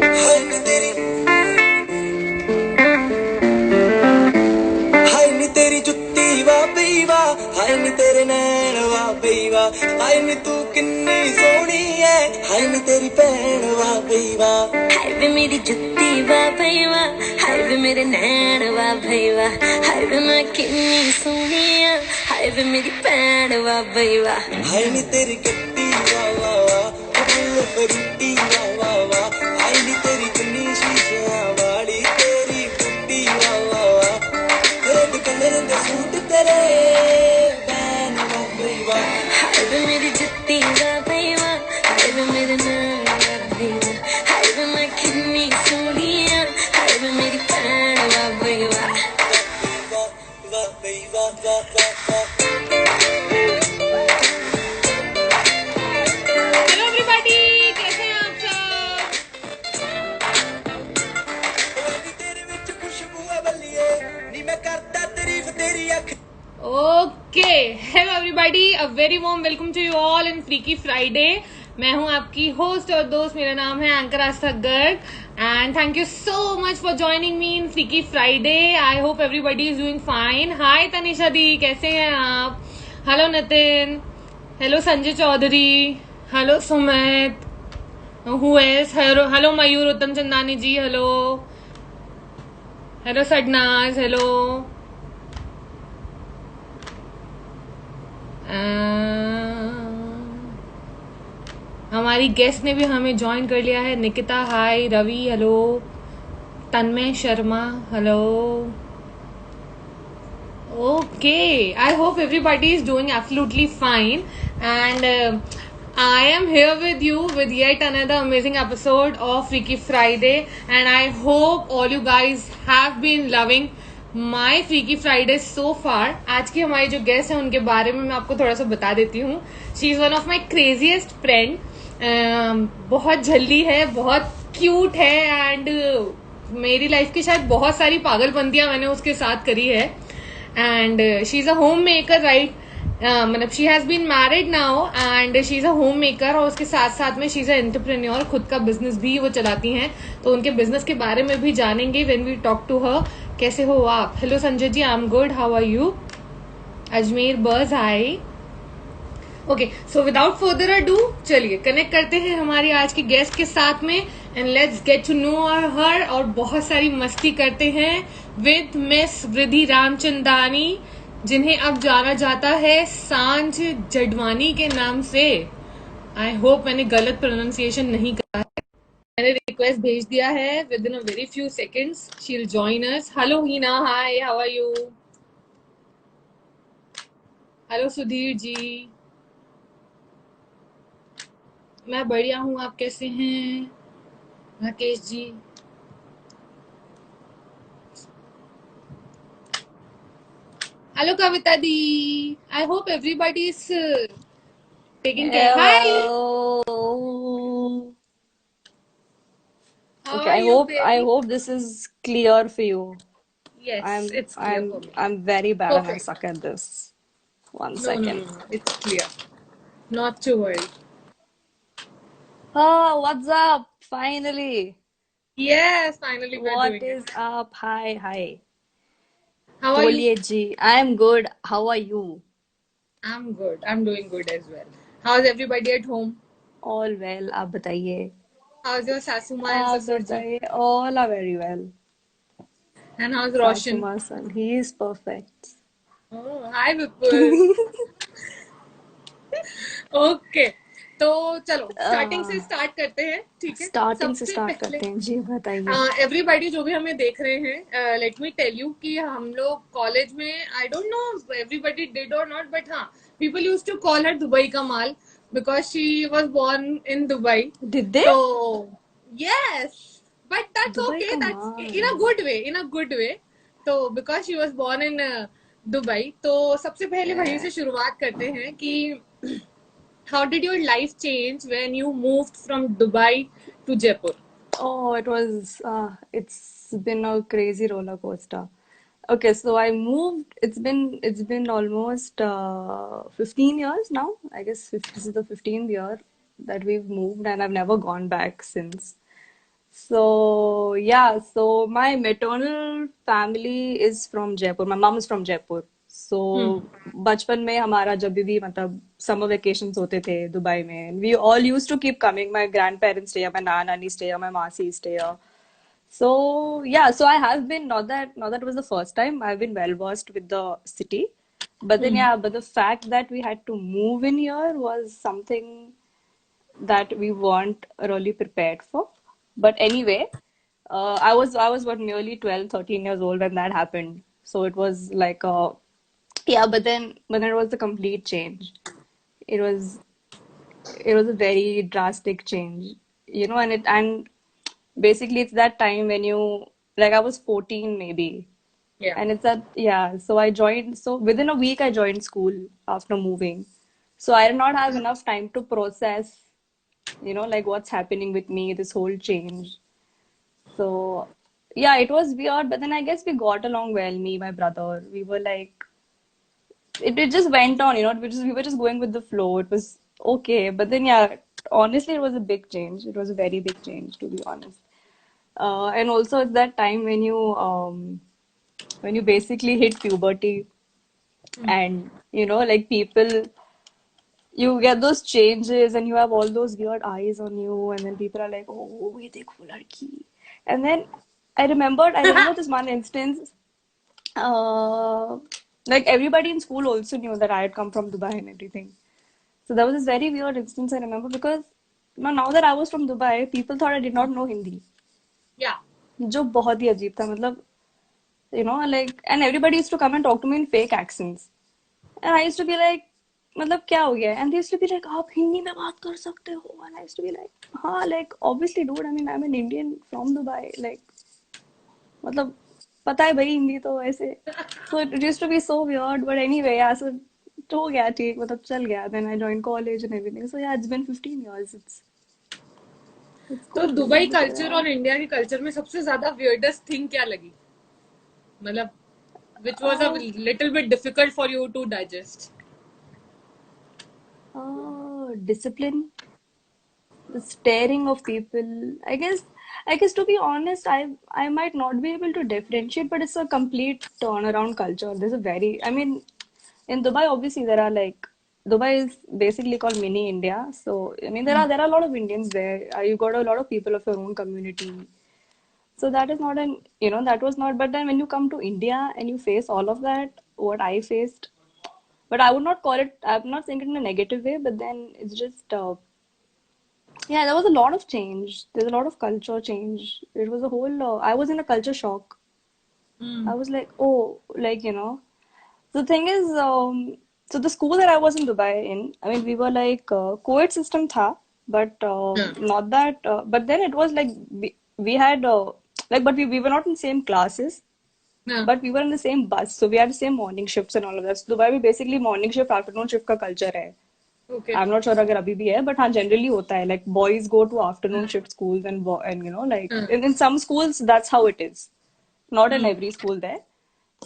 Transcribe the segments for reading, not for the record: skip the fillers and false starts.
हाय नी तेरी हाय नी तेरी जुत्ती वाह बई वाह, हाय नी तेरे नैन वाह बई वाह, हाय नी तू किन्नी सोहनी है, हाय नी तेरी भैन वाह बई वाह। हाय वे मेरी जुत्ती वाह बई वाह, हाय वे मेरे नैन वाह बई वाह, हाय वे मैं किन्नी सोहनी है, हाय वे मेरी भैन वाह बई वाह। हाय नी तेरी गट्टी वाह वाह वाह, फुल फरूटी वाह वाह वाह, हाय नी तेरी चुन्नी शीशियां वाली तेरी कुट्टी वाह वाह वाह, रेड कलर का सूट तेरे बैन वाह बई वाह। हाय वे मेरी जुत्ती वाह बई वाह, हाय वे मेरे नैन वाह बई वाह, हाय वे मैं किन्नी सोहनी है, हाय वे मेरी भैन वाह बई वाह। वाह वाह बई वाह वाह वाह वाह। हेलो एवरीबॉडी, कैसे हैं आप सब? तेरे विच खुशबू है बल्लिए, नी मैं करदा तारीफ तेरी अख। Okay, hello everybody, a very warm welcome to you all in freaky Friday. मैं हूं आपकी होस्ट और दोस्त, मेरा नाम है anchor Aastha Garg and thank you so much for joining me in freaky Friday. I hope everybody is doing fine. Hi Tanisha di, कैसे हैं आप? Hello Nitin, hello Sanjay Chaudhary, hello Sumit, who else? Hello Mayur Uttam Chandani ji, hello hello सडनाज, हेलो हमारी गेस्ट ने भी हमें ज्वाइन कर लिया है। Nikita hi, Ravi hello, Tanmay Sharma hello. Okay, I hope everybody is doing absolutely fine and I am here with you with yet another amazing episode of Freaky Friday and I hope all you guys have been loving my Freaky Friday so far. आज की हमारी जो guest है उनके बारे में मैं आपको थोड़ा सा बता देती हूँ। She is one of my craziest friend. बहुत झल्ली है, बहुत क्यूट है एंड मेरी लाइफ की शायद बहुत सारी पागलपंतियां मैंने उसके साथ करी है and she is a homemaker right. मतलब she has been married now and she is a homemaker और उसके साथ साथ में शी इज अ एंटरप्रेन्योर, खुद का बिजनेस भी वो चलाती हैं। तो उनके बिजनेस के बारे में भी जानेंगे when we talk to her. कैसे हो आप? Hello Sanjay ji, I am good, how are you? Ajmer बर्ज hi. Okay, so without further ado चलिए कनेक्ट करते हैं हमारी आज की गेस्ट के साथ में and let's get to know her और बहुत सारी मस्ती करते हैं विद मिस वृद्धि रामचंदानी, जिन्हें अब जाना जाता है सांझ जडवानी के नाम से। आई होप मैंने गलत प्रोनाउंसिएशन नहीं करा है। मैंने रिक्वेस्ट भेज दिया है, with in a very few seconds she will join us. Hello Heena hi, how are you? Hello Sudhir ji, मैं बढ़िया हूँ, आप कैसे हैं? राकेश जी, हेलो कविता दी, I hope everybody is taking care. Hi, Hello. How Okay, are you I baby? hope this is clear for you. Yes, it's clear for me. I'm very bad and I perfect. suck at this. One no no second. No, it's clear, not to worry. Oh, what's up? Finally. Yes, finally we are What doing is it. up? Hi, hi. How are you? बोलिए जी. I'm good. How are you? I am good, I am doing good as well. How is everybody at home? All well. आप बताइए. How is your सासू माँ and आप ससुर जी? बताइए. All are very well. And how is Roshan? Sasuma son, he is perfect. Hi Vipul. Okay, तो चलो starting से स्टार्ट करते हैं, ठीक है? स्टार्टिंग से सबसे स्टार्ट पहले करते हैं जी, बताइए. एवरीबॉडी जो भी हमें देख रहे हैं, लेट मी टेल यू कि हम लोग कॉलेज में, I don't know everybody did और नॉट, बट हाँ, people use to call her Dubai का माल because she was born in Dubai. Did they? तो yes, but that's Dubai okay, का दैट्स माल. In a good way, in a good way. तो because she was born in Dubai, तो सबसे पहले वहीं से शुरुआत करते हैं कि how did your life change when you moved from Dubai to Jaipur? Oh, it's been a crazy roller coaster. Okay, so I moved. It's been almost 15 years now. I guess this is the 15th year that we've moved, and I've never gone back since. So yeah, so my maternal family is from Jaipur. My mom is from Jaipur. Hmm. So बचपन में हमारा जब भी मतलब summer vacations होते थे Dubai में, we all used to keep coming. My grandparents stay here, my nani stay here, my masi stay here. So yeah, so I have been not that it was the first time. I've been well versed with the city, but then Hmm. yeah, but the fact that we had to move in here was something that we weren't really prepared for. But anyway, I was what nearly 12, 13 years old when that happened. So it was like yeah, but then it was a complete change. It was it was a very drastic change, and basically it's that time when you like I was 14 maybe, Yeah. and it's that yeah. So I joined. So within a week I joined school after moving. So I did not have enough time to process like what's happening with me, this whole change. So, yeah, it was weird, but then I guess we got along well, me, my brother. We were like, it just went on, we were just going with the flow. It was okay. But then, yeah, honestly, it was a big change. It was a very big change, to be honest. And also, it's that time when you basically hit puberty and, like people you get those changes and you have all those weird eyes on you and then people are like oh ye dekho ladki and then I remember this one instance uh like everybody in school also knew that I had come from Dubai and everything, so there was this very weird instance I remember because now that I was from Dubai people thought I did not know Hindi, Yeah. जो बहुत ही अजीब था मतलब like and everybody used to come and talk to me in fake accents. And I used to be like, मतलब क्या हो गया? And they used to be like, आप हिंदी में बात कर सकते हो? And I used to be like, हाँ, like obviously, dude. I mean, I'm an Indian from Dubai. Like, मतलब पता है भाई हिंदी तो ऐसे. So it used to be so weird. But anyway, yeah. So हो गया ठीक मतलब चल गया. Then I joined college and everything. So yeah, it's been 15 years. It's तो cool. Dubai But culture yeah. और इंडिया के कल्चर में सबसे ज्यादा वियर्डेस्ट थिंग क्या लगी? मतलब which was a Uh, little bit difficult for you to digest. discipline, the staring of people. I guess to be honest, I might not be able to differentiate, but it's a complete turnaround culture. There's a very I mean in Dubai obviously there are like Dubai is basically called mini India. So I mean there are a lot of Indians there. You got a lot of people of your own community. So that is not an that was not, but then when you come to India and you face all of that, what I faced, but I would not call it, I'm not saying it in a negative way, but then it's just yeah, there was a lot of change. There's a lot of culture change. It was a whole. I was in a culture shock. I Hmm. was like, oh, the thing is, so the school that I was in Dubai in, I mean, we were like co-ed system tha, but Yeah. not that. But then it was like we had like, but we were not in same classes, Yeah. but we were in the same bus, so we had the same morning shifts and all of that. So Dubai में basically morning shift, afternoon shift का culture है. Okay. I'm not sure अगर अभी भी है, but हाँ generally होता है. Like boys go to afternoon shift schools and like Hmm. in some schools that's how it is. Not in Hmm. every school there.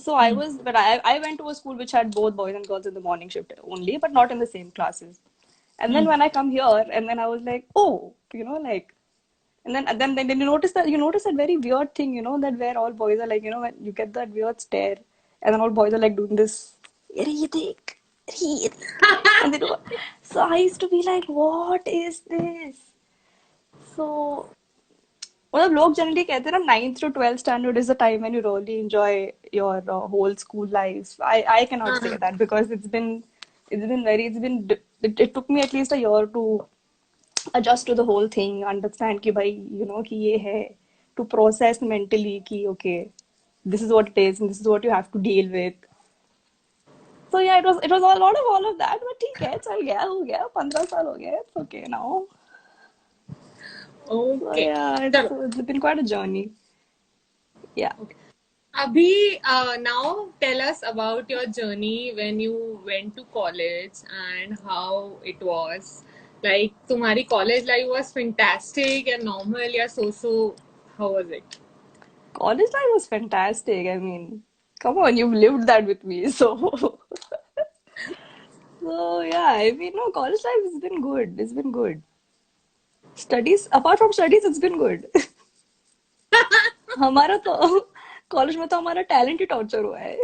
So Hmm. but I went to a school which had both boys and girls in the morning shift only, but not in the same classes. And then Hmm. when I come here, and then I was like, oh, like, and then you notice that very weird thing, that where all boys are like, when you get that weird stare, and then all boys are like doing this, "अरे ये देख, अरे ये देख." And they do. So I used to be like, what is this? So मतलब लोग generally कहते हैं ना 9th to 12th standard is the time when you really enjoy your whole school life. I cannot say हाँ. that because it took me at least a year to adjust to the whole thing, understand कि भाई कि ये है, to process mentally कि okay, this is what it is and this is what you have to deal with. So yeah, it was a lot of all of that, but ठीक है चल गया हो गया 15 साल हो गए, it's okay now. So Okay. yeah, it's चलो. it's been quite a journey. Yeah. Okay. Abhi, now tell us about your journey when you went to college and how it was. Like, तुम्हारी college life was fantastic and normal या so-so. How was it? College life was fantastic. I mean, come on, you've lived that with me. So, so yeah, I mean, no, college life has been good. It's been good. Studies, apart from studies, it's been good. हमारा तो college में तो हमारा talent ही torture हुआ है,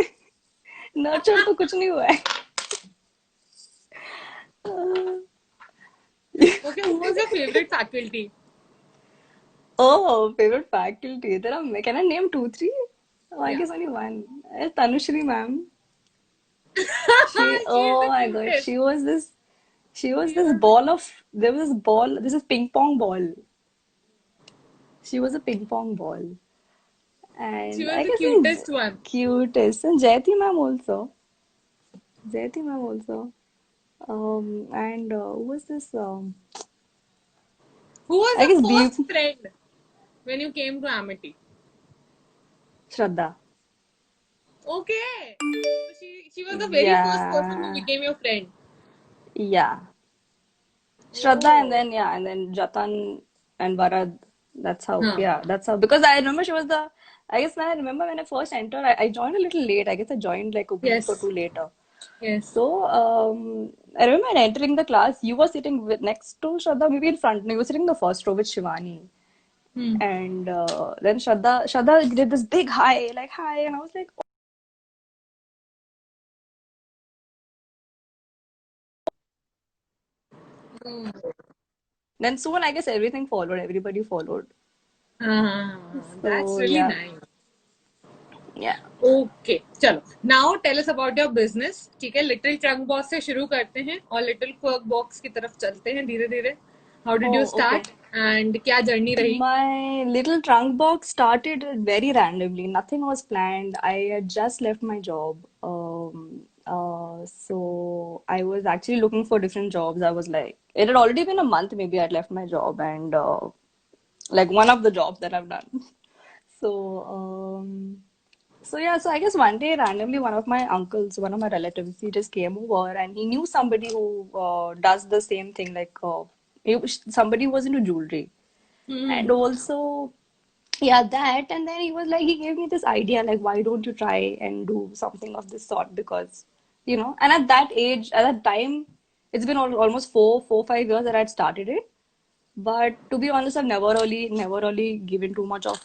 nurture तो कुछ नहीं हुआ है। Okay, who was your favorite faculty? Oh, favorite faculty. There are, can I name two, three? Oh, I Yeah. guess only one. Tanushri ma'am. She's Oh the my God, cutest. she was She this was ball of, there was this ball, this is ping pong ball. She was a ping pong ball. she And was I the guess in cutest one. cutest. And Jayati ma'am also. Jayati ma'am also. And who was this? Who was I guess the Deep first friend when you came to Amity? Shraddha. Okay. So she was the very first person who Yeah, became your friend. yeah. Shraddha and Oh. then yeah, and then Jatan and Varad. That's how, Huh. yeah, that's how. Because I remember she was the. I guess when I remember when I first entered, I joined a little late. I guess I joined like a week or Yes. two later. Yes. So I remember entering the class. You were sitting next to Shraddha, maybe in front. No, you were sitting in the first row with Shivani. Hmm. And then Shraddha did this big hi, like hi, and I was like, then soon I guess everything followed. Everybody followed. That's So really yeah, nice. yeah. Okay चलो now tell us about your business ठीक है little trunk box से शुरू करते हैं और little quirk box की तरफ चलते हैं धीरे धीरे how did you Oh, okay. Start and क्या जर्नी रही My little trunk box started very randomly. Nothing was planned. I had just left my job. So I was actually looking for different jobs. I was like, it had already been a month maybe I'd left my job, and like one of the jobs that I've done. So, so yeah, so I guess one day randomly one of my uncles, one of my relatives, he just came over and he knew somebody who does the same thing. Like somebody was into jewelry, and hmm also yeah, that. And then he was like, he gave me this idea, like, why don't you try and do something of this sort? Because, and at that age, at that time, it's been almost 5 years that I'd started it. But to be honest, I've never really given too much of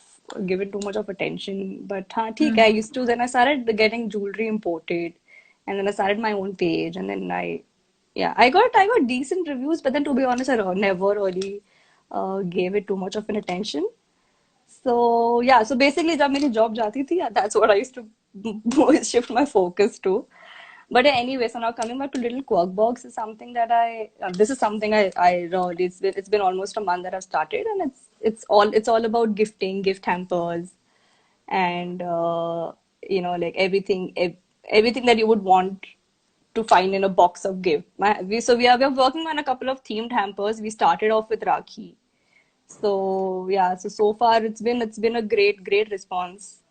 attention. But theek hai, I used to. Then I started getting jewelry imported, and then I started my own page, and then yeah, I got decent reviews. But then to be honest, I never really gave it too much of an attention. So yeah, so basically जब मेरी job जाती थी, that's what I used to shift my focus to. But yeah, anyway, so now coming back to Little Quirk Box is something that this is something I really, it's been almost a month that I've started, and it's all about gifting, gift hampers, and like everything that you would want to find in a box of gift. So we are working on a couple of themed hampers. We started off with Rakhi. So yeah, so far it's been a great response.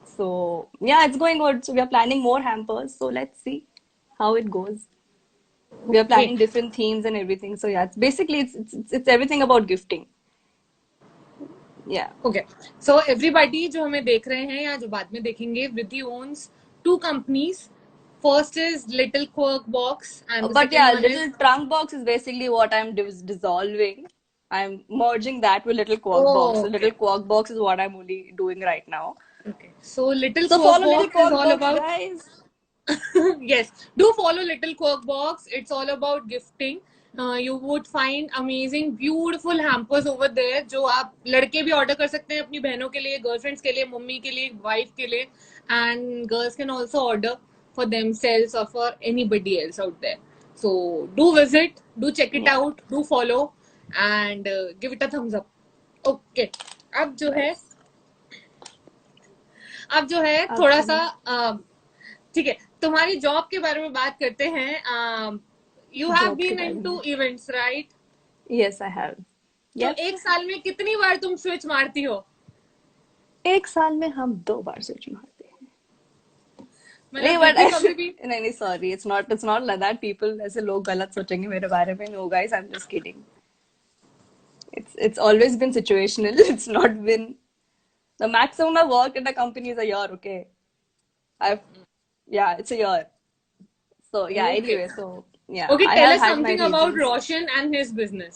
So yeah, it's going good. So we are planning more hampers. So let's see how it goes. We are okay planning different themes and everything. So yeah, it's everything about gifting. Yeah. Okay so everybody जो हमें देख रहे हैं या जो बाद में देखेंगे Vidhi owns two companies first is little quirk box and the But second yeah, one is little trunk box is basically what I'm dissolving. I'm merging that with little quark box. So okay little quark box is what I'm only doing right now. Okay so little So quirk follow little box is quark all box, about guys. yes, do follow Little Quirk Box. It's all about gifting. You would find amazing, beautiful hampers over there जो आप लड़के भी order कर सकते हैं अपनी बहनों के लिए गर्लफ्रेंड्स के लिए मम्मी के लिए वाइफ के लिए and girls can also order for themselves or for anybody else out there. So do visit, do check it Yeah. out, do follow and give it a thumbs up. Okay. अब जो है Nice. अब जो है थोड़ा सा Okay. ठीक है तुम्हारी जॉब के बारे में बात करते हैं यू हैव जॉब के बीन बारे इनटू में. Events right Yes, I have. तो Yes. एक साल में कितनी बार तुम स्विच मारती हो एक साल में हम 2 बार स्विच मारते हैं. नहीं मतलब बट विधि कभी भी नहीं नहीं sorry it's not like that people ऐसे लोग गलत सोचेंगे मेरे बारे में. No guys I am just kidding. It's always been situational. It's not been the maximum I've worked in a company is a year. Okay, I've yeah, it's a year. So yeah. Okay Anyway, so yeah, okay I tell have us had my something about reasons. Roshan and his business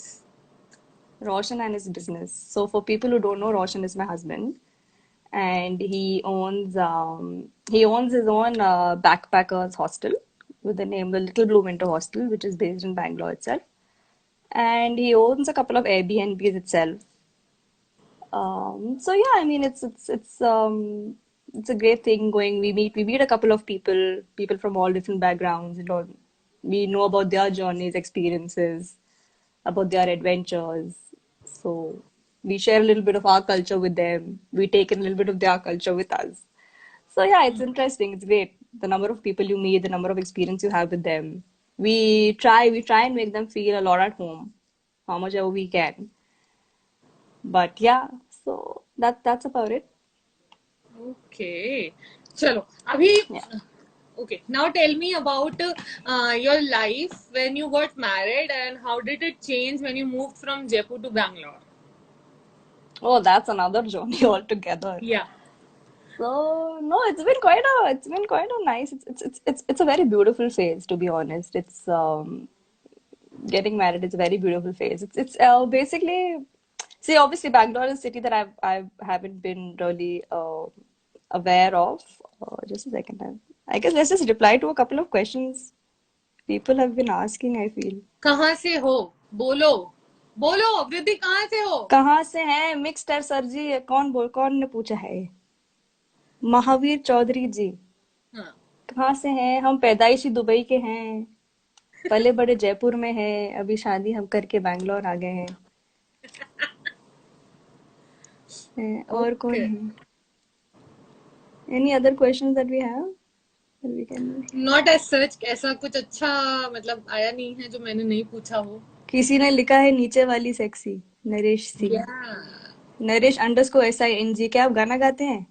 Roshan and his business. So for people who don't know, Roshan is my husband. and he owns his own backpackers hostel with the name the Little Blue Winter Hostel, which is based in Bangalore itself. And he owns a couple of Airbnbs itself. So yeah, I mean it's a great thing going. We meet a couple of people from all different backgrounds. We know about their journeys, experiences, about their adventures. So we share a little bit of our culture with them. We take in a little bit of their culture with us. So yeah, it's interesting. It's great. The number of people you meet, the number of experience you have with them. We try and make them feel a lot at home, how much ever we can. But yeah, so that's about it. Okay. चलो अभी Yeah. okay. Now tell me about your life when you got married and how did it change when you moved from Jaipur to Bangalore? Oh, that's another journey altogether. Yeah. So no, it's been quite a nice. It's a very beautiful phase, to be honest. It's getting married is a very beautiful phase. It's basically, see, obviously Bangalore is a city that I haven't been really aware of. Just a second. I guess let's just reply to a couple of questions people have been asking, I feel. कहाँ से हो? बोलो बोलो वृद्धि कहाँ से हो? कहाँ से हैं मिक्सटर सर जी? कौन ने पूछा है? महावीर चौधरी जी। हाँ. कहाँ से हैं? हम पैदाइशी दुबई के हैं, पले बड़े जयपुर में हैं, अभी शादी हम करके बैंगलोर आ गए हैं। और कौन Okay. है? Any other questions that we have that we can? Not as such ऐसा कुछ अच्छा मतलब आया नहीं है जो मैंने नहीं पूछा हो. किसी ने लिखा है नीचे वाली sexy, Naresh Singh. Yeah. Naresh _SING। क्या आप गाना गाते हैं?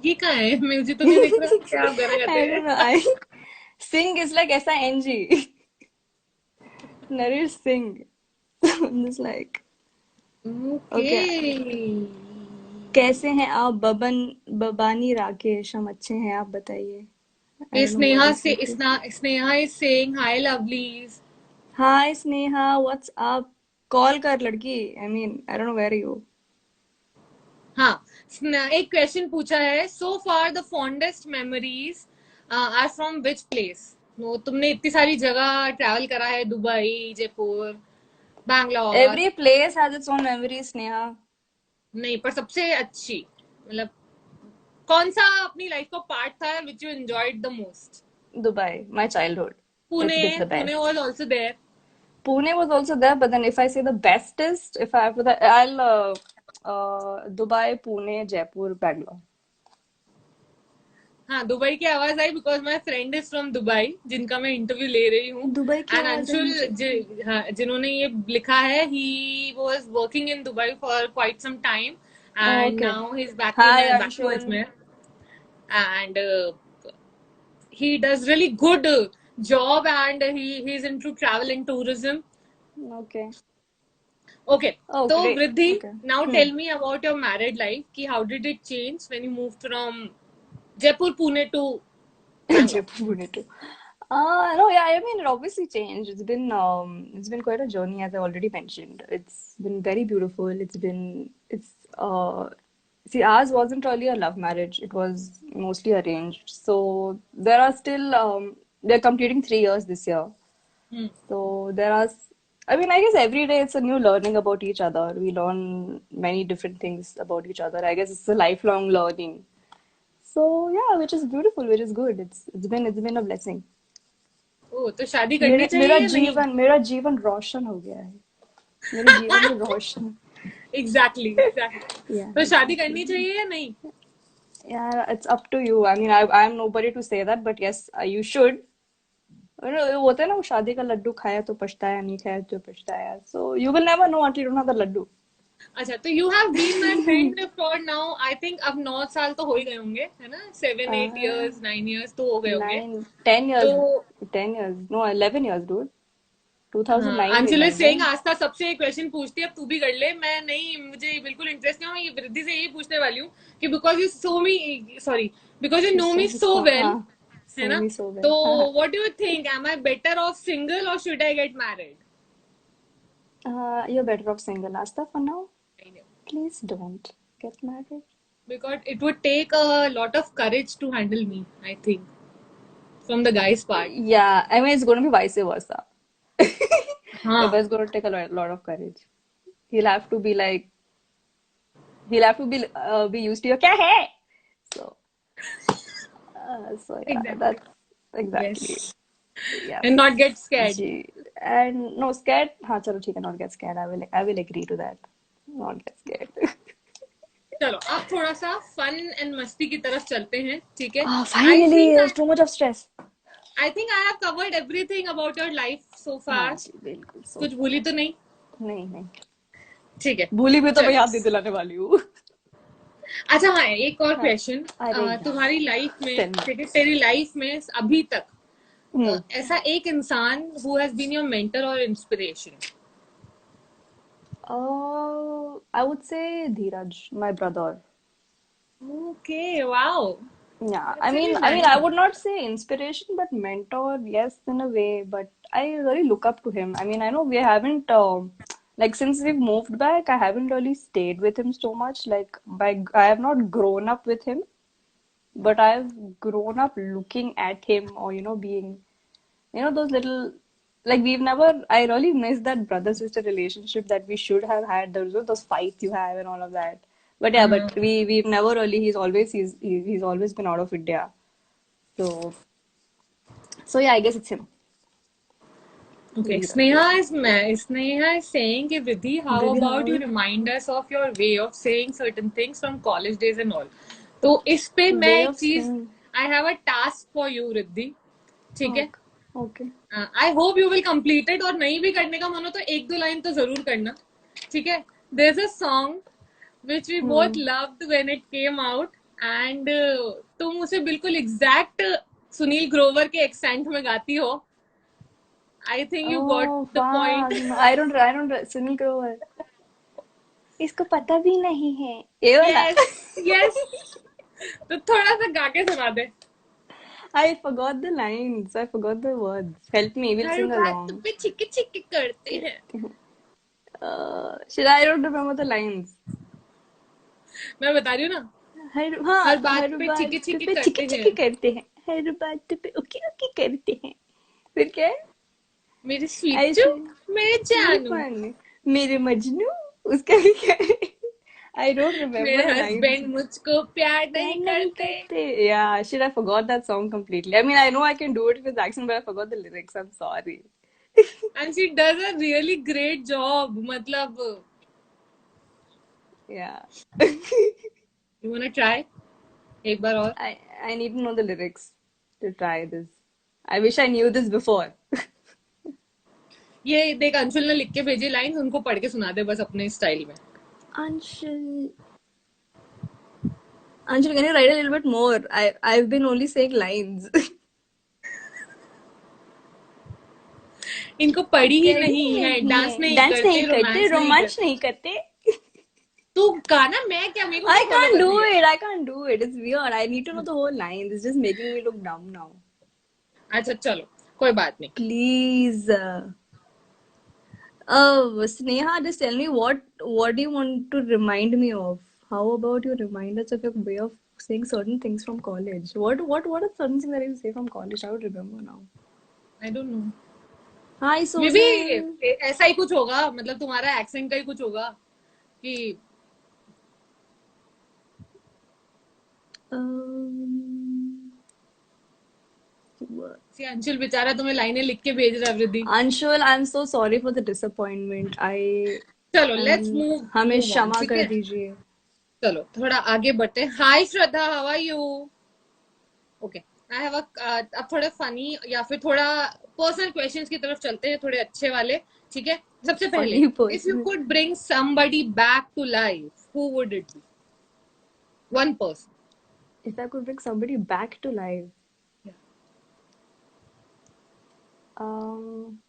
ये कहाँ है? मुझे तो नहीं दिख रहा क्या आप गाना गाते I हैं? don't know. Singh is like SING. Naresh Singh. I'm just like, okay. Okay. कैसे हैं आप बबानी राकेश? हम अच्छे हैं, आप बताइए। I don't know what Sneha is से this. Sneha is saying hi lovelies. Hi Sneha, what's up? Call कर लड़की। I mean, I don't know where you. हाँ. एक क्वेश्चन पूछा है. So far the fondest memories are from which place? वो तुमने इतनी सारी जगह ट्रैवल करा है, Dubai, Jaipur, Bangalore. Every place has its own memories, Sneha. नहीं, पर सबसे अच्छी मतलब कौन सा अपनी लाइफ का पार्ट था which you enjoyed the most? Dubai, my childhood. Pune. It's the Pune best. Was also there. Pune was also there, but then if I say the bestest, if I have to, I'll Dubai, Pune, Jaipur, Bangalore. हाँ, Dubai की आवाज आई because my friend is from Dubai जिनका मैं interview ले रही हूँ. Dubai की एंड आवाज आई अंशुल मुझे। हाँ, जिन्होंने ये लिखा है, he was working in Dubai for quite some time and Okay. Now he is back Hi, in back to Anshul. Ajmer. And he does really good job and he's into travel and tourism. Okay. Okay, Oh, so great. Vriddhi, Okay. now tell me about your married life. Ki how did it change when you moved from Jaipur, Pune to Bangalore? Jaipur, Pune too. No, yeah, I mean, it obviously changed. It's been quite a journey, as I already mentioned. It's been very beautiful. See, ours wasn't really a love marriage. It was mostly arranged. So they're completing 3 years this year. Hmm. So I mean, I guess every day it's a new learning about each other. We learn many different things about each other. I guess it's a lifelong learning. So yeah, which is beautiful, which is good. It's been a blessing. Oh, तो शादी करनी चाहिए मेरा या नहीं? जीवन मेरा जीवन रोशन हो गया है। मेरे जीवन में रोशन। Exactly. Yeah, तो शादी exactly. करनी चाहिए या नहीं? Yeah, it's up to you. I mean, I'm nobody to say that, but yes, you should. होता है ना, वो शादी का लड्डू खाया तो पछताया, नहीं खाया तो पछताया. So you will never know until you don't have the laddu. अच्छा, तो you have been my friend for now, I think अब 9 साल तो हो ही गए होंगे, है ना? 7, 8 years, 9 years तो हो गए होंगे. 9, 10 years, तो 10 years, no, 11 years, dude. हाँ, 2009 we Anshul met, Singh no? आस्था सबसे एक क्वेश्चन पूछती है, अब तू भी कर ले. मैं नहीं, मुझे बिल्कुल इंटरेस्ट नहीं है. मैं ये वृद्धि से यही पूछने वाली हूँ कि because you know me so well, हाँ, है know ना? me so well. तो what do you think, am I better off single और should I get married? You're better off single, Asta, for now. Please don't. get married. Because it would take a lot of courage to handle me, I think, from the guy's part. Yeah, I mean, it's going to be vice versa. If Huh. it's going to take a lot of courage. He'll have to be like, he'll have to be used to your kya hai? So, so yeah, Exactly. that's exactly. Yes. Yeah. And not get scared. जी. And no, scared. हाँ चलो ठीक है, not get scared. I will agree to that. Not get scared. चलो अब थोड़ा सा fun and मस्ती की तरफ चलते हैं, ठीक है? Ah, I finally, think there's too much of stress. I have covered everything about your life so हाँ फार. जी, बिल्कुल so कुछ भूली तो नहीं? नहीं नहीं ठीक है, भूली भी तो मैं चलो. याद नहीं दिलाने वाली हूँ. अच्छा हाँ, एक और हाँ, क्वेश्चन. अरे यार, तुम्हारी लाइफ में, tell me. ठीक है, तेरी लाइफ में अभी तक Hmm. ऐसा एक इंसान who has been your mentor और inspiration. I would say Dheeraj, my brother. Okay, wow, Yeah, that's really I nice. would not say inspiration, but mentor, yes, in a way. But I really look up to him. I mean, I know we haven't, like, since we've moved back, I haven't really stayed with him so much. Like, I have not grown up with him, but I've grown up looking at him, or being, those little, like, I really miss that brother sister relationship that we should have had. Those fights you have and all of that. But yeah, but we've never really. He's always been out of India. So yeah, I guess it's him. Okay, Dheeraj, yeah. Sneha is saying कि Vidhi, how Didi, about you how remind us of your way of saying certain things from college days and all. तो इस पे मैं way एक of चीज, saying. I have a task for you, Riddhi, ठीक है? Okay. I hope you will complete it, और नहीं भी करने का मन हो तो एक दो लाइन तो जरूर करना, ठीक है? There is a song which we both Hmm. loved when it came out, and तुम उसे बिल्कुल एग्जैक्ट सुनील ग्रोवर के एक्सेंट में गाती हो. I think you got Oh, the point. fun. I don't. Sunil Grover. इसको पता भी नहीं है. ये वाला. Yes, yes. तो थोड़ा सा गा के सुना दे. I forgot the lines. I forgot the words. Help me. We'll her sing बात along. पे छिके छिके करते हैं. I don't remember the lines. मैं बता रही हूँ ना, हर बात हर पे छिके बात छिके पे चिकी करते चिकी हैं. करते हैं. हर बात पे ओके ओके करते हैं. फिर क्या है? मेरे स्वीटू, ऐसे मेरे मेरे जानू, पान मेरे मजनू. उसका भी क्या है? I don't remember मेरे the lines. हस्बैंड मुझको प्यार प्यार नहीं नहीं करते. करते. Yeah, shit, I forgot that song completely. I mean, I know I can do it with accent, but I forgot the lyrics. I'm sorry. And she does a really great job. मतलब, Yeah. you wanna try एक बार और? I need to know the lyrics to try this. I wish I knew this before. ये देख, अंशुल ने लिख के भेजी lines, उनको पढ़ के सुना दे बस अपने स्टाइल में. Anshul, Anshul, can you write a little bit more? I've been only saying lines. इनको पढ़ी ही पढ़ी नहीं है, नहीं डांस है. नहीं डांस नहीं करते, करते, रोमांस नहीं रोमांच करते. नहीं करते. तू गाना, मैं क्या, मेरे को I क्या फॉलो can't कर do रही है? it. I can't do it. It's weird. I need to know the whole line. It's just making me look dumb now. अच्छा चलो, कोई बात नहीं. Please. Sneha, just tell me what do you want to remind me of? How about you remind us of your way of saying certain things from college? What are certain things that you say from college? I would remember now. I don't no. Hi, may be Susan. ऐसा ही कुछ होगा, मतलब तुम्हारा accent का ही कुछ होगा कि सी अंशुल बेचारा तुम्हें लाइनें लिख के भेज रहा है, वृद्धि. Anshul, I'm so sorry for the disappointment. चलो लेट्स मूव हमें मूव ऑन, क्षमा ठीक कर है? दीजिए. चलो थोड़ा आगे बढ़ते हैं. Hi Shraddha, how are you? Okay, I have अब थोड़े फनी या फिर थोड़ा पर्सनल क्वेश्चंस की तरफ चलते हैं, थोड़े अच्छे वाले, ठीक है? सबसे पहले, Funny if you person. Could bring somebody back to life, who would it be? One person. If I could bring somebody back to life, um,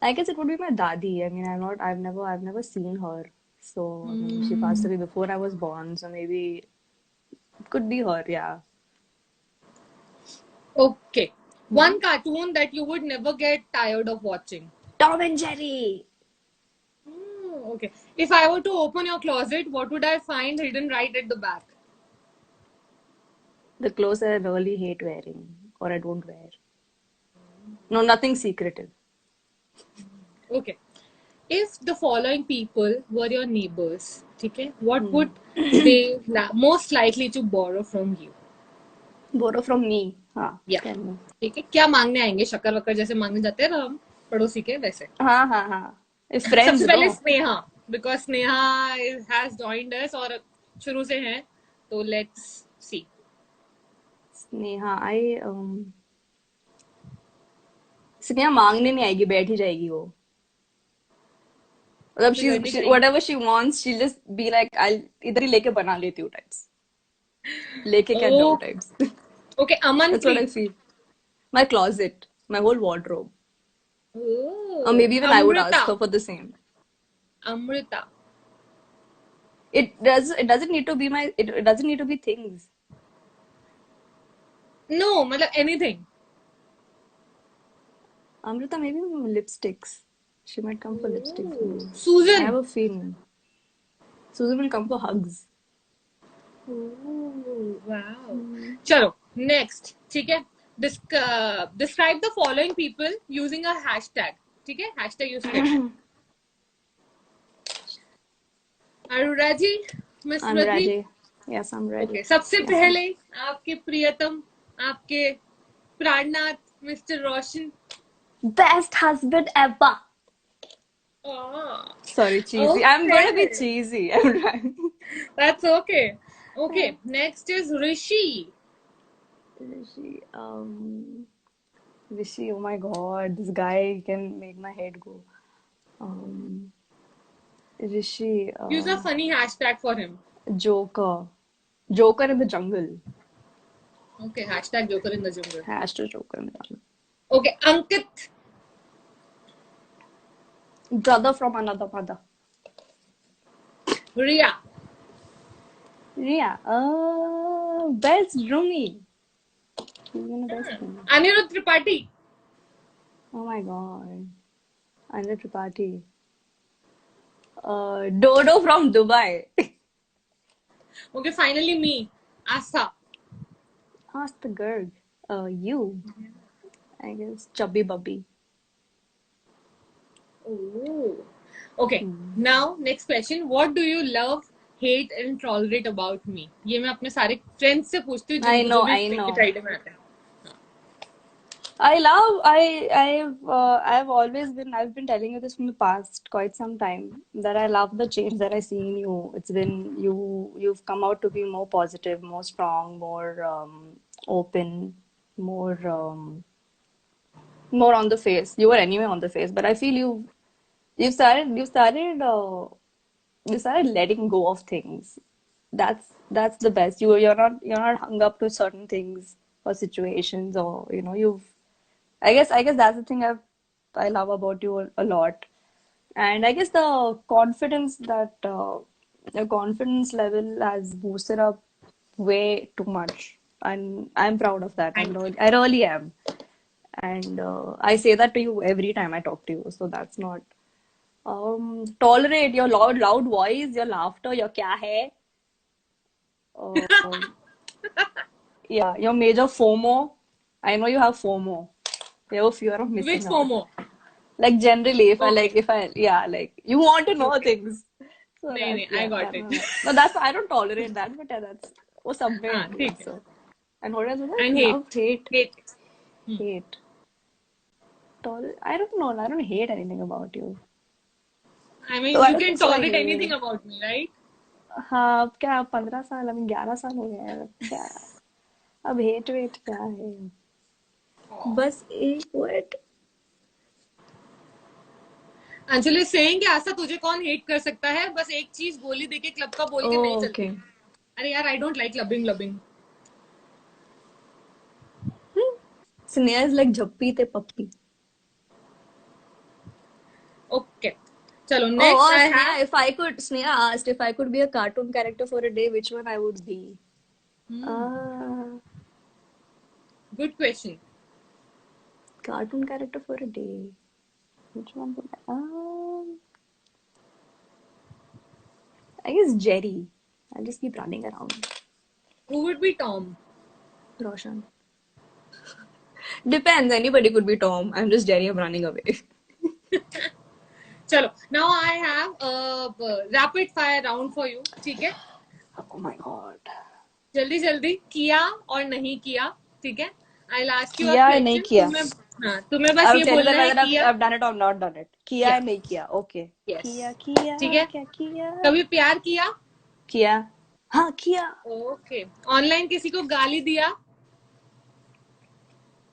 I guess it would be my dadi. I mean, I've never seen her. So I mean, she passed away before I was born. So maybe it could be her. Yeah. Okay, one cartoon that you would never get tired of watching. Tom and Jerry. Okay. If I were to open your closet, what would I find hidden right at the back? The clothes I really hate wearing or I don't wear. No, nothing secretive. Okay. If the following people were your neighbors, okay, what Hmm. would they most likely to borrow from you? Borrow from me. हाँ, या tell me. ठीक है, क्या मांगने आएंगे? शक्कर वक्कर जैसे मांगने जाते हैं ना हम पड़ोसी के वैसे. हाँ हाँ हाँ. If friends, सबसे पहले no. Sneha, because Sneha has joined us और शुरू से हैं, तो लेट्स सी. स्नेहा, स्नेहा मांगने नहीं आएगी, बैठ ही जाएगी वो. मतलब बिगड़नी चाहिए. whatever she wants, she'll just be like, I'll इधर ही लेके बना लेती हूँ types. लेके क्या ओ, जाओ types. Okay. That's what I Amanpreet. feel. My closet, my whole wardrobe. Or oh, maybe even I would Amrita. ask her for the same. Amrita. It doesn't need to be it doesn't need to be things. No, मतलब anything. Amrita, maybe lipsticks. She might come for lipstick for me. I Susan. have a feeling. Susan will come for hugs. Wow. चलो next. ठीक है. Describe the following people using a hashtag. ठीक है, hashtag use करें. Are you ready, miss I'm Rathi? ready. Yes, I'm ready. Okay. सबसे Yes, I'm. पहले आपके प्रियतम, आपके प्राणनाथ mister Roshan. Best husband ever. Sorry, cheesy. I'm gonna be okay, cheesy. I'm trying. That's okay. Okay, next is Rishi. Rishi, Rishi, oh my God, this guy can make my head go. Um, Rishi, use a funny hashtag for him. Joker, Joker in the jungle. Okay, hashtag joker in the jungle. Hashtag Joker in the jungle. Okay, Ankit. Brother from another mother. Riya. Yeah, best roomie. He's gonna best roomie. Aniruddha Tripathi. Oh my God. Anil Tripathi. Dodo from Dubai. Okay, finally me, Aastha. Ask the girl. You. I guess Chubby Bubby. Okay, now next question. What do you love, hate and tolerate about me? ये मैं अपने सारे friends से पूछती हूँ I जो know, भी I Wicked know. Friday में आते हैं. I've been telling you this from the past quite some time that I love the change that I see in you. It's been you've come out to be more positive, more strong, more open, more more on the face. You were anyway on the face, but I feel you started letting go of things. That's the best. You're not hung up to certain things or situations, or you've I guess that's the thing I love about you a lot. And I guess the confidence level has boosted up way too much, and I'm proud of that. Thank you. I really am. And I say that to you every time I talk to you. So that's not tolerate your loud voice, your laughter, your kya hai. Um, yeah, your major FOMO. I know you have FOMO. You have a fear of Which missing out. FOMO? Like generally, Okay. like you want to know Okay. things. So नहीं नहीं, I got it. no, that's I don't tolerate that, but yeah, that's वो सब में हाँ, है, ठीक है. so. And what else was that? And Love, hate. hate. I don't know. I don't hate anything about you. I mean, So I you don't can think so. I tolerate anything hate. about me, right? हाँ, अब क्या 15 साल, अभी 11 साल हो गए हैं, अब क्या, अब हेट वेट क्या है, बस एक वर्ड. अंजलि सेइंग कि आस्था तुझे कौन हेट कर सकता है, बस एक चीज गोली देके क्लब का बोल के नहीं चलती. Okay. अरे यार, I don't like clubbing. Sneha is like झप्पी ते पप्पी. ओके, चलो Oh, next I Sneha, have. Sneha asked if I could be a cartoon character for a day, which one I would be. Good question. Cartoon character for a day. Which one would I? I guess Jerry. I'll just keep running around. Who would be Tom? Roshan. Depends. Anybody could be Tom. I'm just Jerry. I'm running away. चलो, now I have a rapid fire round for you. ठीक है? Oh my god. जल्दी जल्दी किया और नहीं किया. ठीक है? I'll ask you a किया या नहीं question. किया? तुम्हें बस I'll ये tell you बोलना है whether किया. I've done it or not done it. किया या नहीं किया? Okay. Yes. किया ठीक है? क्या किया? कभी प्यार किया? किया. हाँ किया. Okay. ऑनलाइन किसी को गाली दिया?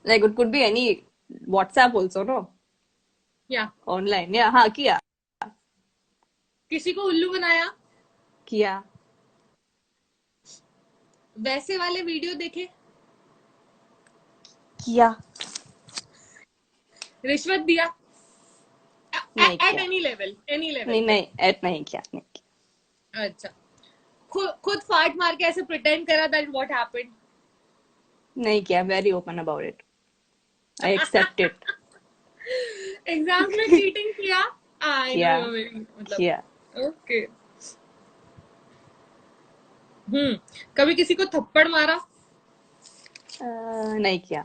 Like it could be any WhatsApp also, no? या Online. Yeah, हाँ किया. किसी को उल्लू बनाया? किया. वैसे वाले वीडियो देखे? किया. रिश्वत दिया? नहीं At किया. any level, any level. नहीं एट नहीं किया. अच्छा. खुद फाट मार के ऐसे प्रिटेंड करा that what happened? नहीं किया. Very open about it. I accept it. Exam में चीटिंग किया? किया. मतलब किया. ओके. कभी किसी को थप्पड़ मारा? नहीं किया.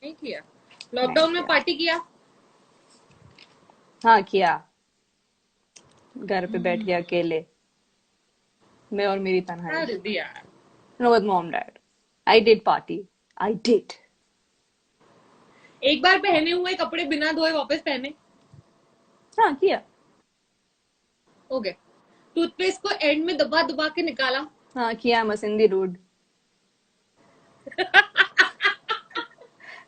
नहीं किया. लॉकडाउन में पार्टी किया? हाँ किया. घर पे बैठ के अकेले मैं और मेरी तन्हाई. अरे दिया. No, with mom dad. I did party. I did. एक बार पहने हुए कपड़े बिना धोए वापस पहने? हाँ किया. ओके. टूथपेस्ट को एंड में दबा दबा के निकाला? हाँ किया. I'm a Sindhi dude.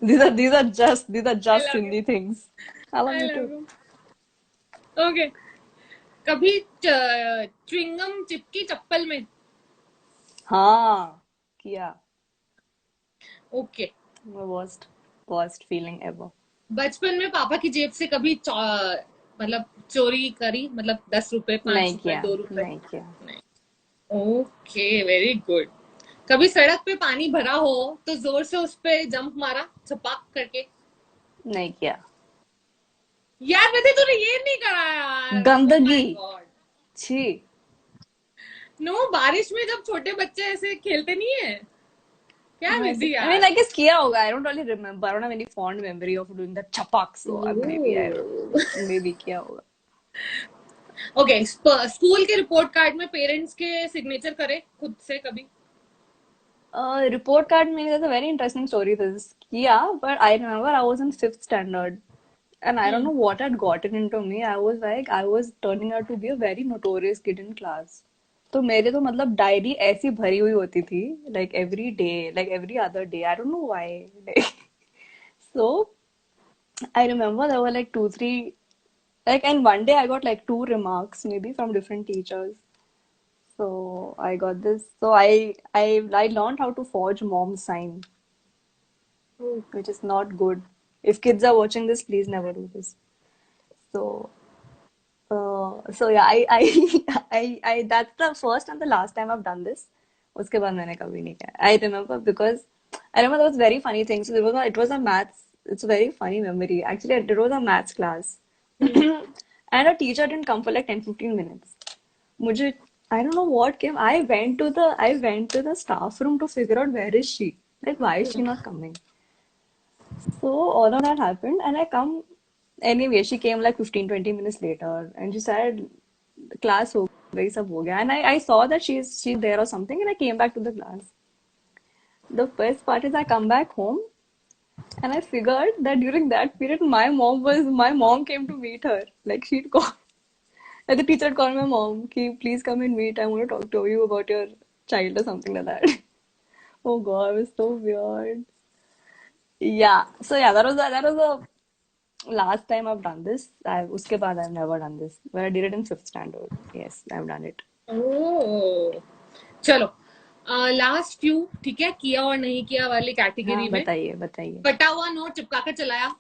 These are just Sindhi things. I love you too. Okay. कभी च्युइंगम चिपकी चप्पल में? हाँ किया. ओके. Worst feeling ever. बचपन में पापा की जेब से कभी मतलब चोरी करी? मतलब 10 रुपए, 5 नहीं रुपए, किया. 2 रुपए? नहीं किया. Okay, very good. कभी सड़क पे पानी भरा हो तो जोर से उस पे जंप मारा छपाक करके? नहीं किया. यार वैसे तूने ये नहीं करा यार. गंदगी. छी. नो, बारिश में जब छोटे बच्चे ऐसे खेलते नहीं है क्या? विधि I mean, यार. I guess किया होगा. I don't really remember. I don't have any fond memory of doing that chapak. So maybe किया होगा. ओके. स्कूल के रिपोर्ट कार्ड में पेरेंट्स के सिग्नेचर करे खुद से कभी? Report card में there's a very interesting story. This किया, but I remember I was in 5th standard. And I don't know what had gotten into me. I was turning out to be a very notorious kid in class. तो मेरे तो मतलब diary ऐसी भरी हुई होती थी like every day, like every other day. I don't know why. So I remember there were like 2, 3, and one day I got like 2 remarks maybe from different teachers. So I got this. So I learned how to forge mom's sign, which is not good. If kids are watching this, please never do this. So yeah, I that's the first and the last time I've done this. उसके बाद मैंने कभी नहीं किया. I remember because I remember there was very funny thing. So it was a maths. It's a very funny memory. Actually, it was a maths class, and a teacher didn't come for like 10-15 minutes. मुझे I don't know what came. I went to the staff room to figure out where is she. Like why is she not coming? So all of that happened, and I come anyway. She came like 15-20 minutes later, and she said, "Class ho gayi, sab ho gaya." And I saw that she's there or something, and I came back to the class. The best part is I come back home, and I figured that during that period, my mom came to meet her. Like she'd call, like the teacher had called my mom, "Ki please come and meet. I want to talk to you about your child or something like that." Oh God, it was so weird. Yeah. So yeah, that was the last time I've done this. उसके बाद I've never done this. But I did it in 5th standard. Yes, I've done it. ओह. चलो, last few. ठीक है, किया और नहीं किया वाली हाँ कैटेगरी में. बताइए. कटा हुआ नोट चिपका कर चलाया?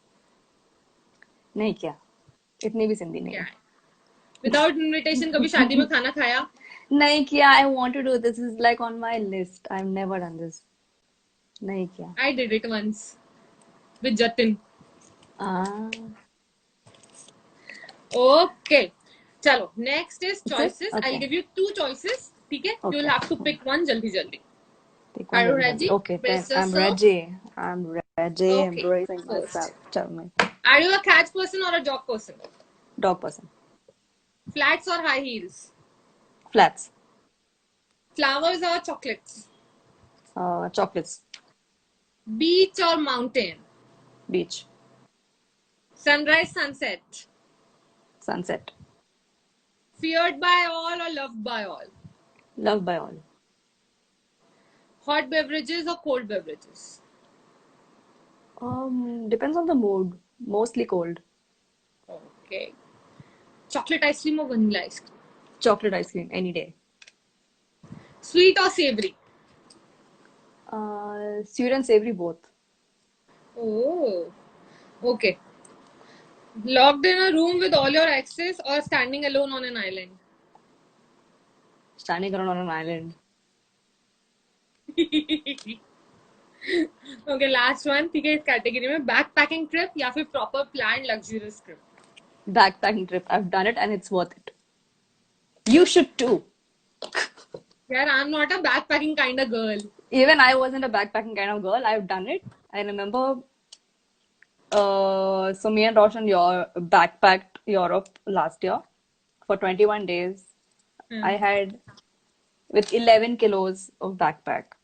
नहीं किया. इतनी भी सिंधी नहीं. क्या है? विदाउट इनविटेशन कभी शादी में खाना खाया? नहीं किया. I want to do this. Is like on my list. I've never done this. नहीं किया. I did it once with Jatin. Ah. Okay. चलो next is That's it? choices. I'll Okay. give you two choices. ठीक है? You'll Okay. have to pick one जल्दी जल्दी. Take one Are you jaldi jaldi. ready? Okay, then Brace I'm yourself. ready. I'm ready. I'm Okay. bracing First, myself. Tell me. are you a cat person or a dog person? Dog person. Flats or high heels? Flats. Flowers or chocolates? Chocolates. Beach or mountain? Beach. Sunrise, sunset? Sunset. Feared by all or loved by all? Loved by all. Hot beverages or cold beverages? Depends on the mood. Mostly cold. Okay. Chocolate ice cream or vanilla ice cream? Chocolate ice cream any day. Sweet or savory? Sweet and savory both. Oh, okay. Locked in a room with all your exes or standing alone on an island? Standing around on an island. Okay, last one. ठीक है इस category में backpacking trip या फिर proper plan luxurious trip. Backpacking trip. I've done it and it's worth it. You should too. यार I am not a backpacking kind of girl. Even I wasn't a backpacking kind of girl. I've done it. I remember. So me and Roshan backpacked Europe last year for 21 days. I had with 11 kilos of backpack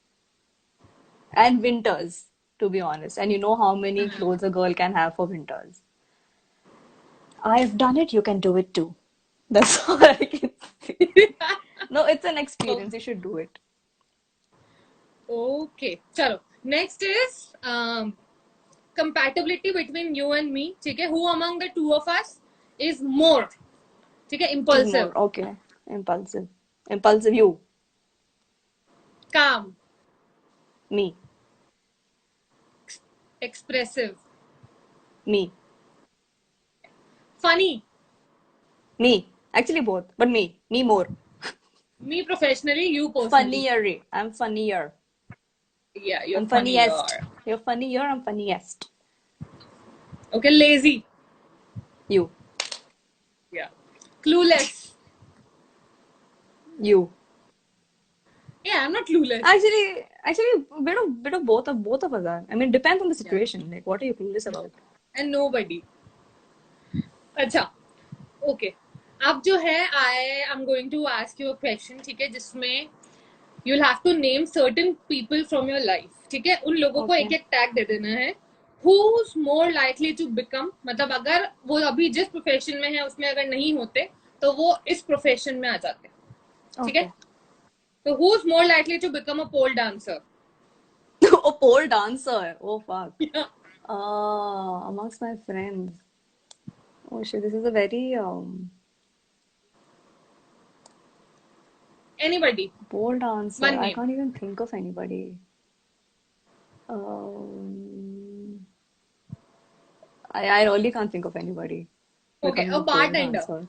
and winters, to be honest. And you know how many clothes a girl can have for winters. I've done it. You can do it too. That's all I can say. No, it's an experience. You should do it. Okay, चलो. Next is compatibility between you and me. ठीक है? Who among the two of us is more? ठीक है? Is Impulsive, more okay. Impulsive. Impulsive you. calm, Me. expressive, Me. funny. Me. Actually both. But me. Me more. Me professionally, you personally. Funnier. I'm funnier. Yeah, you're I'm funniest. funnier. You're funnier. I'm funniest. Okay, lazy. You. Yeah. Clueless. You. Yeah, I'm not clueless. Actually, bit of both of us are. I mean, depends on the situation. Like, what are you clueless about? And nobody. अच्छा. Okay. अब जो है I am going to ask you a question. ठीक है जिसमें you'll have to name certain people from your life. ठीक है उन लोगों को Okay. एक एक टैग दे देना है. Who's more likely to become? मतलब अगर वो अभी जिस प्रोफेशन में है उसमें अगर नहीं होते तो वो इस प्रोफेशन में आ जाते. ठीक है. Okay. So who's more likely to become a pole dancer? A pole dancer. Oh fuck. Yeah. Amongst my friends. Oh shit, this is a very Anybody. pole dancer. One I name. can't even think of anybody. Um, I really can't think of anybody. Okay, Becoming a a pole bartender. dancer.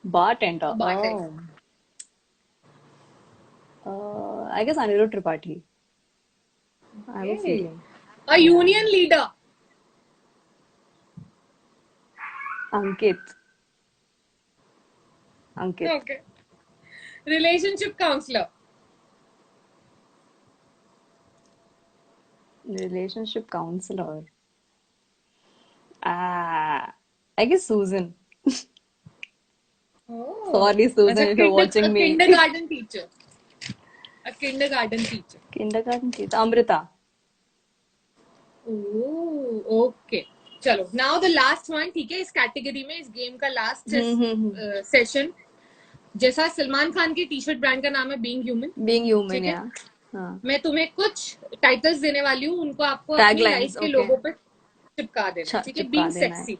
Bartender. A bartender. I guess Anirudh Tripathi. I have a Okay. feeling. A union leader. Ankit. Ankit. Okay. Relationship counselor. Relationship counselor. I guess Susan. Oh. Sorry, Susan, if you're watching a me. kindergarten teacher. A kindergarten teacher. Kindergarten teacher. Amrita. Oh, okay. चलो now the last one. ठीक है इस category में इस game का last session जैसा सलमान खान की T shirt brand का नाम है बीइंग ह्यूमन. Being human, ठीक है? yeah. हाँ. मैं तुम्हें कुछ टाइटल्स देने वाली हूँ उनको आपको Taglines, अपनी लाइफ के okay. लोगों पे चिपका देना. ठीक है चिपका बीइंग देना है. Sexy.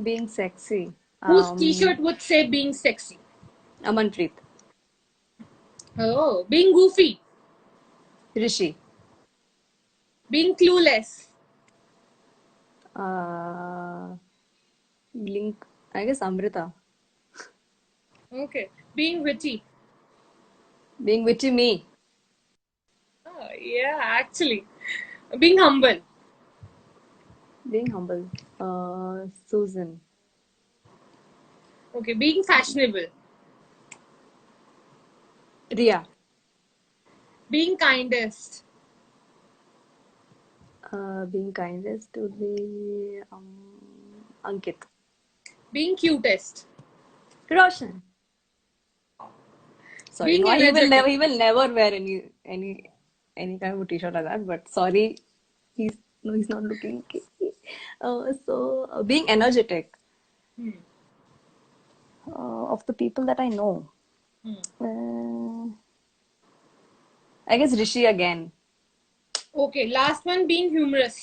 Being sexy. Whose t-shirt would say being sexy? Amanpreet. Oh, being goofy. Rishi. Being clueless. Link. I guess Amrita. Okay. Being witty. Being witty me. Oh, yeah, actually. Being humble. Being humble. Susan. Okay, being fashionable, Ria. being kindest, Being kindest to be Ankit. being cutest, Roshan. Sorry, being no, energetic. he will never wear any kind of t-shirt like that. But sorry, he's not looking. Being energetic Hmm. of the people that I know. Hmm. Uh, I guess Rishi again. Okay, last one, being humorous.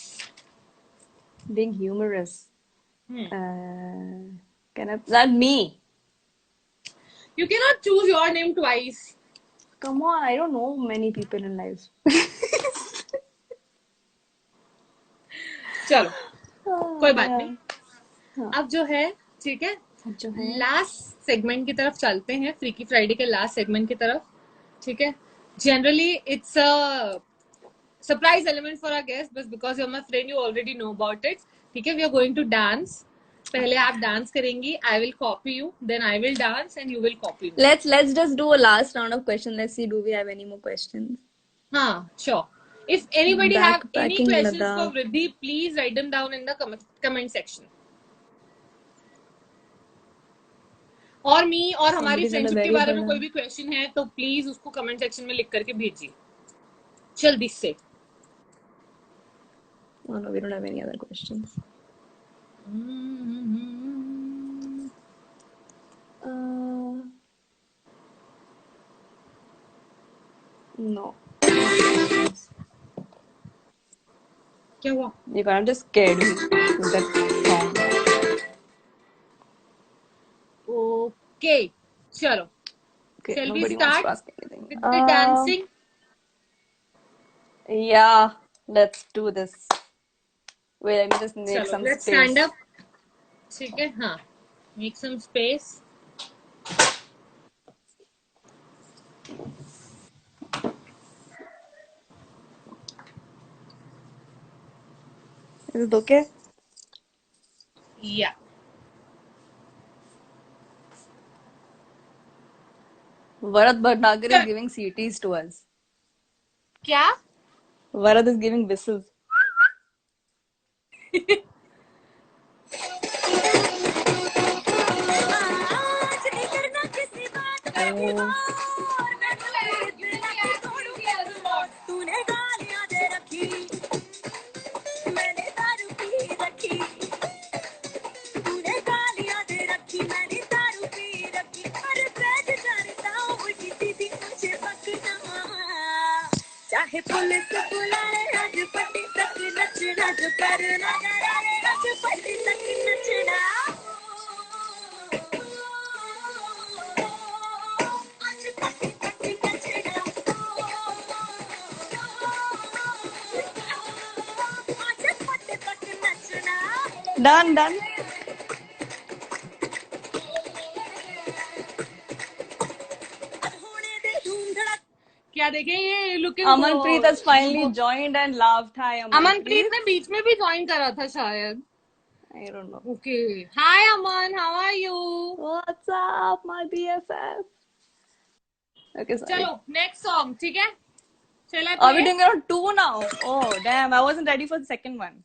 Being humorous. Hmm. That me? You cannot choose your name twice. Come on, I don't know many people in life. चलो कोई बात नहीं. Yeah. हाँ, अब जो है ठीक है, अब जो है लास्ट सेगमेंट की तरफ चलते हैं, फ्रीकी फ्राइडे के लास्ट सेगमेंट की तरफ. ठीक है, generally it's a surprise element for a guest, बस because you are my friend you already know about it. ठीक है, we are going to dance. पहले आप डांस करेंगी, I will copy you, then I will dance and you will copy me. let's just do a last round of questions. Let's see, do we have any more questions? हाँ, sure. If anybody have any Backpacking questions for Ladakh. Vriddhi, please write them down in the comment section. और मी और हमारी Somebody said a friendship के very बारे में bada. कोई भी question है तो प्लीज उसको कमेंट सेक्शन में लिख करके भेजिए जल्दी से. Oh no, we don't have any other questions. No. क्या हुआ? You can't just scared me with that song. Okay, चलो. Okay, Shall we nobody wants to start ask anything. with the dancing? Yeah, let's do this. Wait, let me just make चलो, some let's space. stand up. ठीक है, हाँ. Make some space. Is it okay? Yeah. Varad Bhatnagar is giving CTs to us. क्या? Varad is giving whistles. Oh. चाहे police बुलाए आज पट्टी तक नचना जो करना कराए आज पट्टी तक नचना आज पट्टी तक नचना आज पट्टी तक नचना. Done, done. क्या देखें ये looking Amanpreet has finally joined and laughed. Hi, Amanpreet Amanpreet. ने बीच में भी ज्वाइन करा था शायद. I don't know. Okay. Hi Aman, how are you? What's up, my BFF? Okay, sorry. चलो next song, ठीक है? Shall I Are we play? doing it on two now? Oh, damn. I wasn't ready for the second one.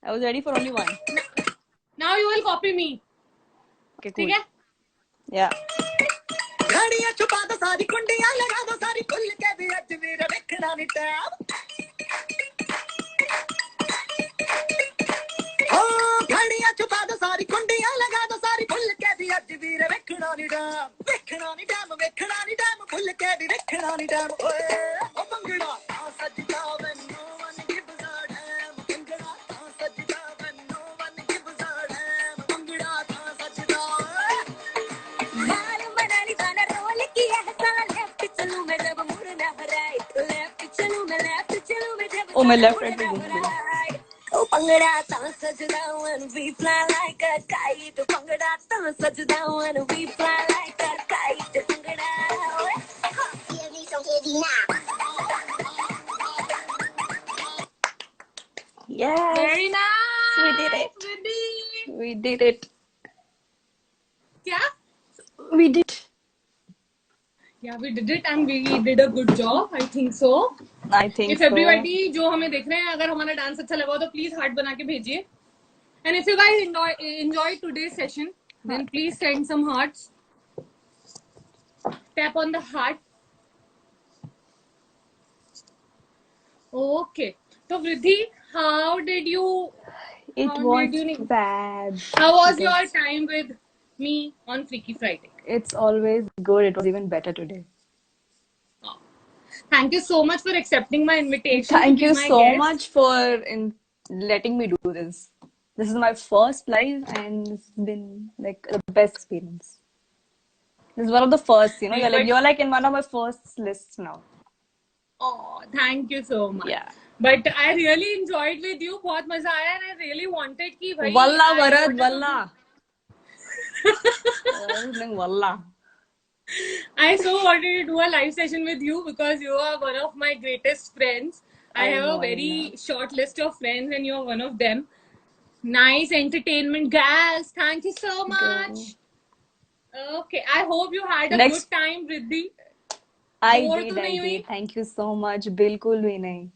I was ready for only one. Now you will copy me. Okay, cool. ठीक है? Yeah. घड़ियां छुपा दो सारी कुंडियां लगा दो सारी खुल के भी अज मेरा देखना नहीं टैब. ओ घड़ियां छुपा दो सारी कुंडियां लगा दो सारी खुल के भी अज मेरा देखना नहीं टैब. देखना नहीं टैब, देखना नहीं टैब, खुल के भी देखना नहीं टैब. ओए ओ मंगड़ा आ सजदा when no one gives a damn. मंगड़ा आ सजदा when no one gives a damn. मंगड़ा आ सजदा. माल बनानी जाना रोल किया है साला लेफ्ट चलूं मैं जब मुड़ना राइट लेफ्ट चलूं मैं लेफ्ट चलूं मैं जब Oh, my left right will go. ओ पंगड़ा ता सजदा when we fly like a kite पंगड़ा ता सजदा when we fly like a kite पंगड़ा ओए ये भी so heavy now. Yes. Very nice. We did it. Vriddhi. We did it. क्या? we did. Yeah, we did it and we did a good job. I think so. I think If so. everybody जो हमें देख रहे हैं अगर हमारा dance अच्छा लगा हो तो प्लीज हार्ट बना के भेजिए. And if you guys enjoyed today's session, then please send some hearts. Tap on the heart. Okay. So Vridhi, how did you? It How was did you? bad. How was It your was- time with me on Freaky Friday? It's always good. It was even better today. Thank you so much for accepting my invitation. Thank to be you my so guest. much for letting me do this. This is my first live, and it's been like the best experience. This is one of the first, you know. You're like in one of my first lists now. Oh, thank you so much. Yeah. But I really enjoyed with you. बहुत मजा आया and I really wanted कि भाई. Walla I Varad wanted to Walla. Walla. I so wanted to do a live session with you because you are one of my greatest friends. I have know, a I very know. short list of friends and you're one of them. Nice entertainment, guys. Thank you so much. Okay, I hope you had a Next- good time, Riddhi. I Bore did, तो I नहीं हुई? did. Thank you so much. बिल्कुल भी नहीं.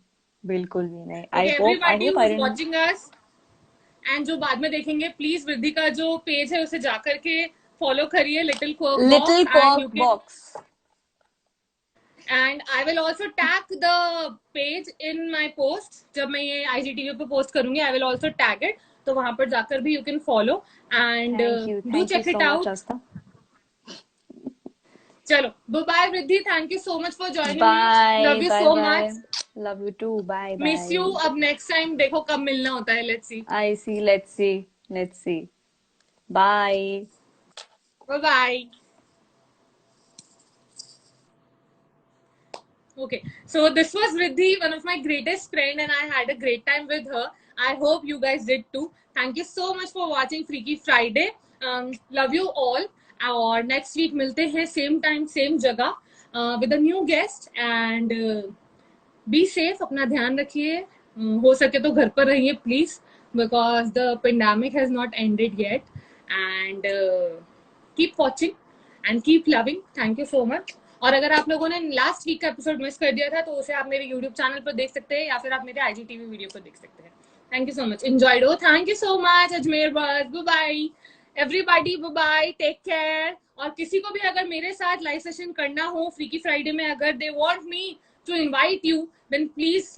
बिल्कुल भी नहीं. Okay, I everybody hope I who's didn't. watching us and जो बाद में देखेंगे, please रिद्धि का जो पेज है उसे जाकर के follow करिए Little Quirk Little Box and you Quirk can. Box. And I will also tag the page in my post. जब मैं ये IGTV पे post करूंगी, I will also tag it. तो वहां पर जाकर भी you can follow and do check it out. Asta. चलो, bye Riddhi. Thank you so much for joining Bye. me. Love you Bye, so bye. much. Love you too. Bye. Miss Bye. you. अब next time देखो कब मिलना होता है. Let's see. I see. Let's see. Let's see. Bye. Bye bye. Okay, so this was Riddhi, one of my greatest friend, and I had a great time with her. I hope you guys did too. Thank you so much for watching Freaky Friday. Love you all. और next week मिलते हैं same time same जगह with a new guest and be safe. अपना ध्यान रखिए. हो सके तो घर पर रहिए please because the pandemic has not ended yet and keep watching and keep loving. Thank you so much. और अगर आप लोगों ने लास्ट वीक का एपिसोड मिस कर दिया था तो उसे आप मेरे यूट्यूब चैनल पर देख सकते हैं या फिर आप मेरे IGTV वीडियो पर देख सकते हैं. Thank you so much. Enjoyed. Oh thank you so much Ajmer बस. Bye bye everybody. Bye bye. Take care. और किसी को भी अगर मेरे साथ लाइव सेशन करना हो फ्रीकी फ्राइडे में, अगर they want me to invite you then please